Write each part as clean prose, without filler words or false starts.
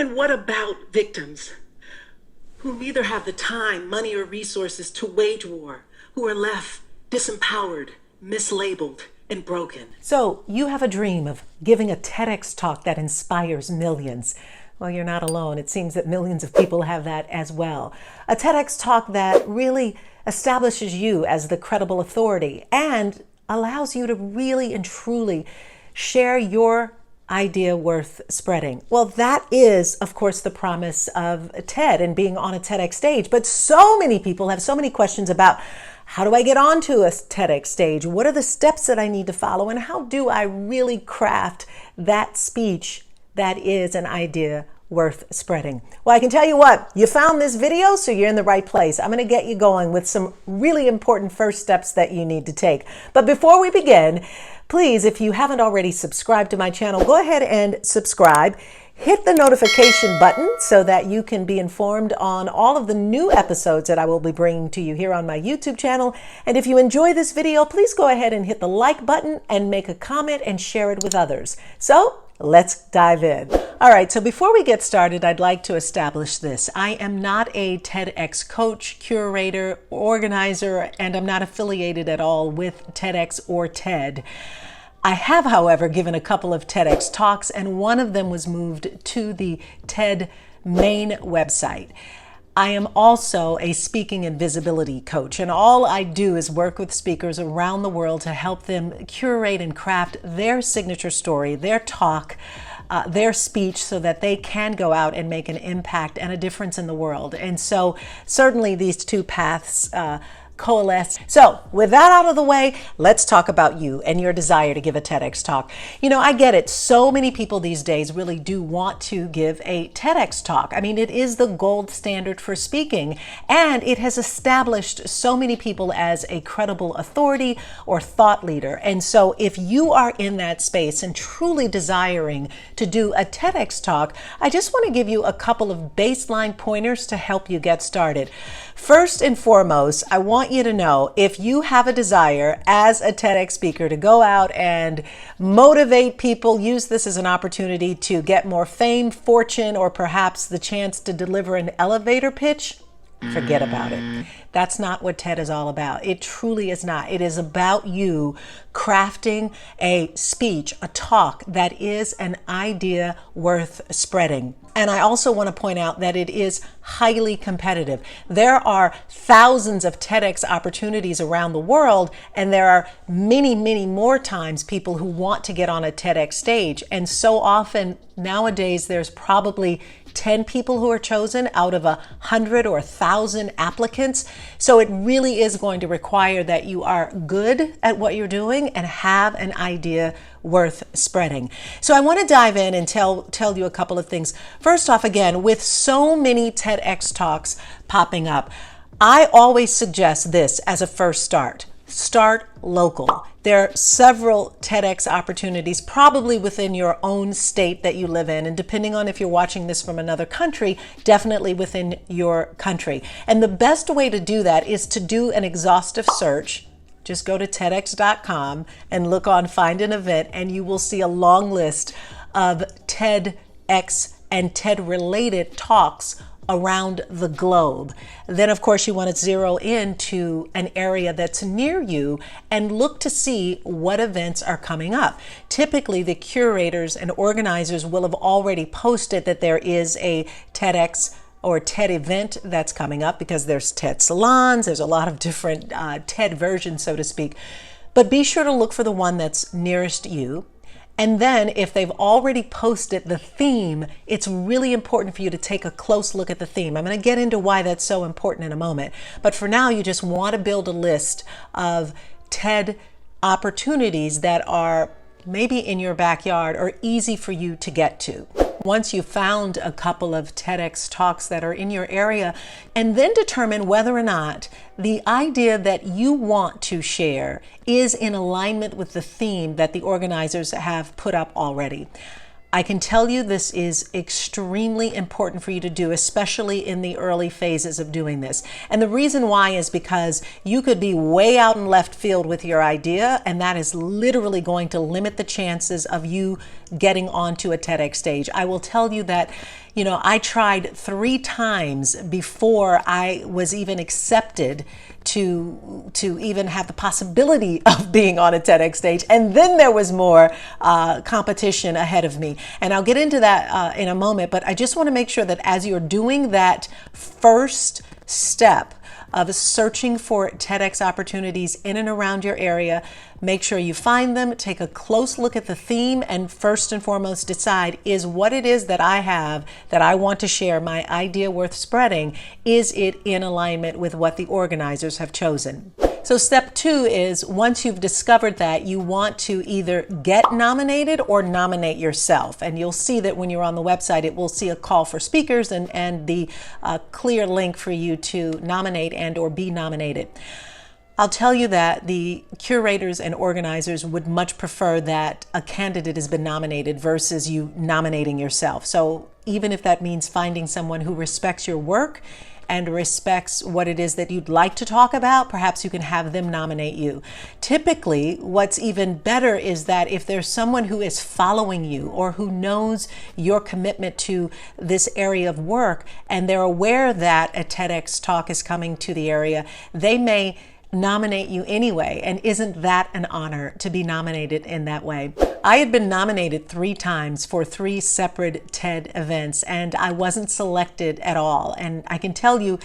And what about victims who neither have the time, money, or resources to wage war, who are left disempowered, mislabeled, and broken? So you have a dream of giving a TEDx talk that inspires millions. Well, you're not alone. It seems that millions of people have that as well. A TEDx talk that really establishes you as the credible authority and allows you to really and truly share your idea worth spreading. Well, that is, of course, the promise of TED and being on a TEDx stage. But so many people have so many questions about, how do I get onto a TEDx stage? What are the steps that I need to follow? And how do I really craft that speech that is an idea worth spreading? Well, I can tell you what, you found this video, so you're in the right place. I'm going to get you going with some really important first steps that you need to take. But before we begin, please, if you haven't already subscribed to my channel, go ahead and subscribe. Hit the notification button so that you can be informed on all of the new episodes that I will be bringing to you here on my YouTube channel. And if you enjoy this video, please go ahead and hit the like button and make a comment and share it with others. So let's dive in. All right, so before we get started, I'd like to establish this. I am not a TEDx coach, curator, organizer, and I'm not affiliated at all with TEDx or TED. I have, however, given a couple of TEDx talks, and one of them was moved to the TED main website. I am also a speaking and visibility coach, and all I do is work with speakers around the world to help them curate and craft their signature story, their talk, their speech, so that they can go out and make an impact and a difference in the world. And so certainly these two paths coalesce. So with that out of the way, let's talk about you and your desire to give a TEDx talk. You know, I get it. So many people these days really do want to give a TEDx talk. I mean, it is the gold standard for speaking, and it has established so many people as a credible authority or thought leader. And so if you are in that space and truly desiring to do a TEDx talk, I just want to give you a couple of baseline pointers to help you get started. First and foremost, I want you to know, if you have a desire as a TEDx speaker to go out and motivate people, use this as an opportunity to get more fame, fortune, or perhaps the chance to deliver an elevator pitch, forget about it. That's not what TED is all about. It truly is not. It is about you crafting a speech, a talk that is an idea worth spreading. And I also want to point out that it is highly competitive. There are thousands of TEDx opportunities around the world, and there are many, many more times people who want to get on a TEDx stage. And so often nowadays, there's probably 10 people who are chosen out of 100 or 1,000 applicants. So it really is going to require that you are good at what you're doing and have an idea worth spreading. So I want to dive in and tell you a couple of things. First off, again, with so many TEDx talks popping up, I always suggest this as a first start. Start local. There are several TEDx opportunities probably within your own state that you live in, and depending on if you're watching this from another country, definitely within your country. And the best way to do that is to do an exhaustive search. Just go to TEDx.com and look on Find an Event, and you will see a long list of TEDx and TED-related talks around the globe. Then, of course, you want to zero in to an area that's near you and look to see what events are coming up. Typically, the curators and organizers will have already posted that there is a TEDx or TED event that's coming up, because there's TED salons, there's a lot of different TED versions, so to speak. But be sure to look for the one that's nearest you. And then if they've already posted the theme, it's really important for you to take a close look at the theme. I'm going to get into why that's so important in a moment. But for now, you just want to build a list of TED opportunities that are maybe in your backyard or easy for you to get to. Once you've found a couple of TEDx talks that are in your area, and then determine whether or not the idea that you want to share is in alignment with the theme that the organizers have put up already. I can tell you this is extremely important for you to do, especially in the early phases of doing this. And the reason why is because you could be way out in left field with your idea, and that is literally going to limit the chances of you getting onto a TEDx stage. I will tell you that I tried 3 times before I was even accepted to even have the possibility of being on a TEDx stage. And then there was more competition ahead of me. And I'll get into that in a moment, but I just want to make sure that as you're doing that first step of searching for TEDx opportunities in and around your area, make sure you find them, take a close look at the theme, and first and foremost decide, is what it is that I have that I want to share, my idea worth spreading, is it in alignment with what the organizers have chosen? So step 2 is, once you've discovered that, you want to either get nominated or nominate yourself. And you'll see that when you're on the website, it will see a call for speakers and the clear link for you to nominate and or be nominated. I'll tell you that the curators and organizers would much prefer that a candidate has been nominated versus you nominating yourself. So even if that means finding someone who respects your work and respects what it is that you'd like to talk about, perhaps you can have them nominate you. Typically, what's even better is that if there's someone who is following you or who knows your commitment to this area of work and they're aware that a TEDx talk is coming to the area, they may nominate you anyway. And isn't that an honor to be nominated in that way? I had been nominated 3 times for 3 separate TED events, and I wasn't selected at all. And I can tell you,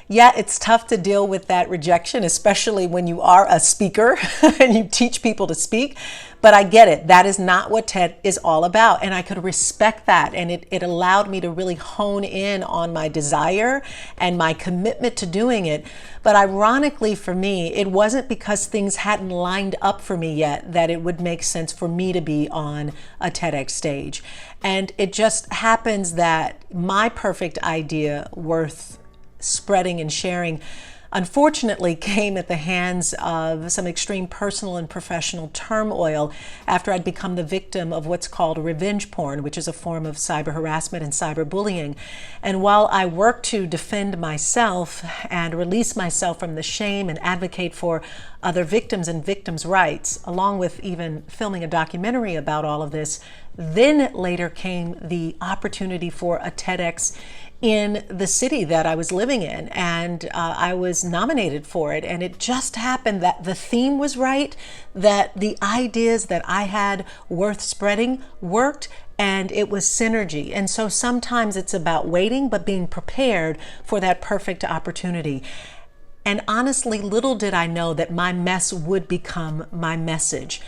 yeah, it's tough to deal with that rejection, especially when you are a speaker and you teach people to speak. But I get it. That is not what TED is all about. And I could respect that. And it allowed me to really hone in on my desire and my commitment to doing it. But ironically for me, it wasn't because things hadn't lined up for me yet that it would make sense for me to be on a TEDx stage. And it just happens that my perfect idea worth spreading and sharing, unfortunately, came at the hands of some extreme personal and professional turmoil after I'd become the victim of what's called revenge porn, which is a form of cyber harassment and cyberbullying. And while I work to defend myself and release myself from the shame and advocate for other victims and victims' rights, along with even filming a documentary about all of this, then later came the opportunity for a TEDx in the city that I was living in, and I was nominated for it. And it just happened that the theme was right, that the ideas that I had worth spreading worked, and it was synergy. And so sometimes it's about waiting, but being prepared for that perfect opportunity. And honestly, little did I know that my mess would become my message,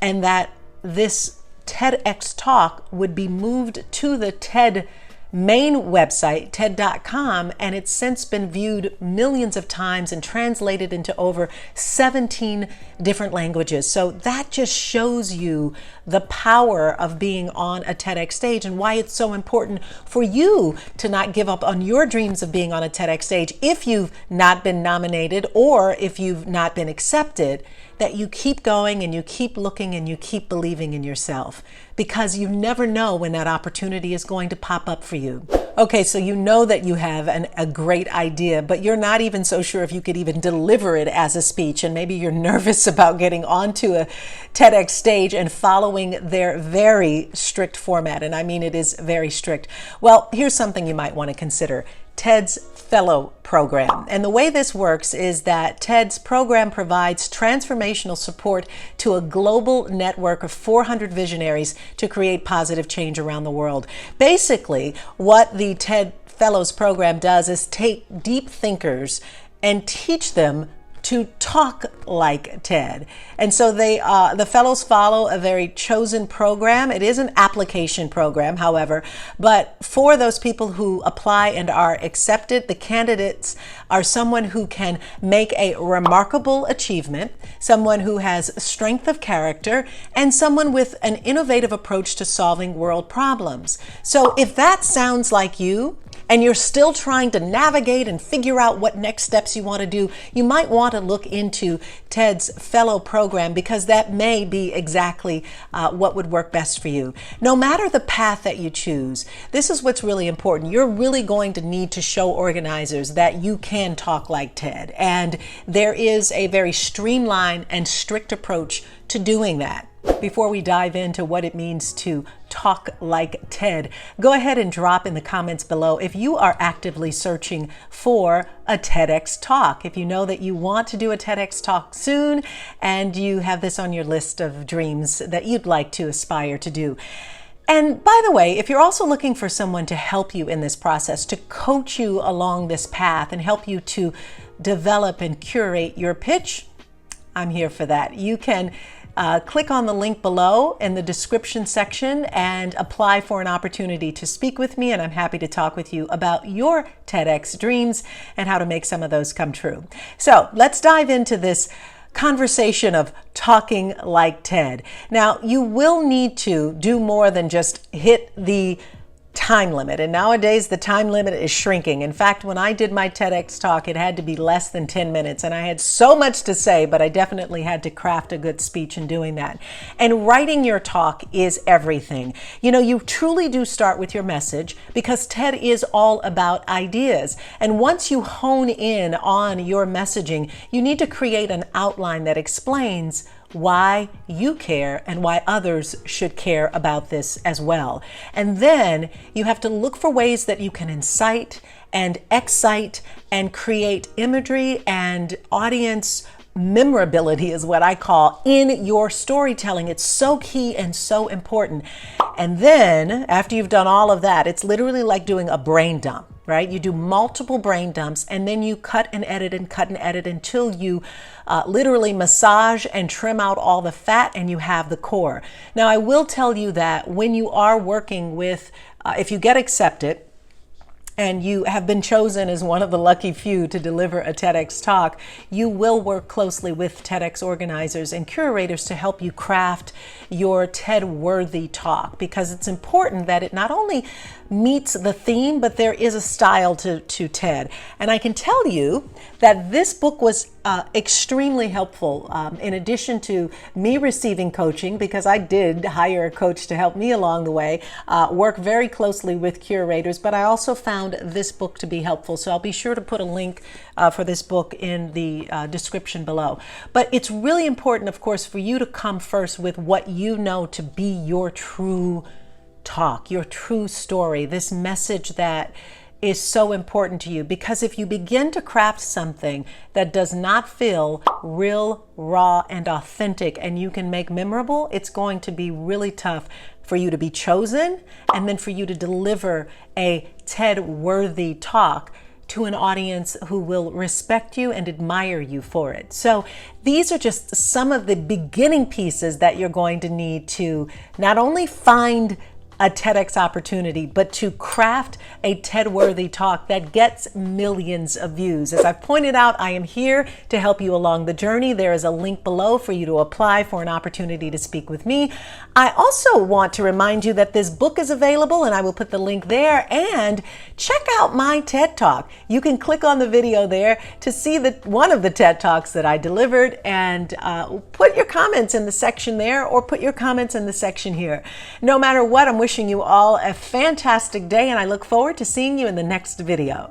and that this TEDx talk would be moved to the TED main website, TED.com, and it's since been viewed millions of times and translated into over 17 different languages. So that just shows you the power of being on a TEDx stage and why it's so important for you to not give up on your dreams of being on a TEDx stage if you've not been nominated or if you've not been accepted, that you keep going and you keep looking and you keep believing in yourself, because you never know when that opportunity is going to pop up for you. Okay, so you know that you have a great idea, but you're not even so sure if you could even deliver it as a speech, and maybe you're nervous about getting onto a TEDx stage and following their very strict format. And I mean, it is very strict. Well, here's something you might want to consider. TED's Fellow Program. And the way this works is that TED's program provides transformational support to a global network of 400 visionaries to create positive change around the world. Basically, what the TED Fellows program does is take deep thinkers and teach them to talk like TED. And so the fellows follow a very chosen program. It is an application program, however, but for those people who apply and are accepted, the candidates are someone who can make a remarkable achievement, someone who has strength of character, and someone with an innovative approach to solving world problems. So if that sounds like you, and you're still trying to navigate and figure out what next steps you want to do, you might want to look into TED's Fellow program, because that may be exactly what would work best for you. No matter the path that you choose, this is what's really important. You're really going to need to show organizers that you can talk like TED. And there is a very streamlined and strict approach to doing that? Before we dive into what it means to talk like TED, go ahead and drop in the comments below if you are actively searching for a TEDx talk. If you know that you want to do a TEDx talk soon and you have this on your list of dreams that you'd like to aspire to do. And by the way, if you're also looking for someone to help you in this process, to coach you along this path and help you to develop and curate your pitch, I'm here for that. You can click on the link below in the description section and apply for an opportunity to speak with me, and I'm happy to talk with you about your TEDx dreams and how to make some of those come true. So let's dive into this conversation of talking like TED. Now, you will need to do more than just hit the time limit. And nowadays the time limit is shrinking. In fact, when I did my TEDx talk, it had to be less than 10 minutes. And I had so much to say, but I definitely had to craft a good speech in doing that. And writing your talk is everything. You know, you truly do start with your message because TED is all about ideas. And once you hone in on your messaging, you need to create an outline that explains why you care and why others should care about this as well. And then you have to look for ways that you can incite and excite and create imagery and audience memorability is what I call in your storytelling. It's so key and so important. And then after you've done all of that, it's literally like doing a brain dump, right? You do multiple brain dumps and then you cut and edit until you literally massage and trim out all the fat and you have the core. Now, I will tell you that when you are working with, if you get accepted, and you have been chosen as one of the lucky few to deliver a TEDx talk, you will work closely with TEDx organizers and curators to help you craft your TED-worthy talk, because it's important that it not only meets the theme, but there is a style to TED. And I can tell you that this book was extremely helpful. In addition to me receiving coaching, because I did hire a coach to help me along the way, work very closely with curators, but I also found this book to be helpful. So I'll be sure to put a link for this book in the description below. But it's really important, of course, for you to come first with what you know to be your true talk, your true story, this message that is so important to you. Because if you begin to craft something that does not feel real, raw, and authentic, and you can make memorable, it's going to be really tough for you to be chosen and then for you to deliver a TED-worthy talk to an audience who will respect you and admire you for it. So these are just some of the beginning pieces that you're going to need to not only find a TEDx opportunity, but to craft a TED-worthy talk that gets millions of views. As I've pointed out, I am here to help you along the journey. There is a link below for you to apply for an opportunity to speak with me. I also want to remind you that this book is available, and I will put the link there. And check out my TED Talk. You can click on the video there to see one of the TED Talks that I delivered, and put your comments in the section there, or put your comments in the section here. No matter what, I'm wishing you all a fantastic day, and I look forward to seeing you in the next video.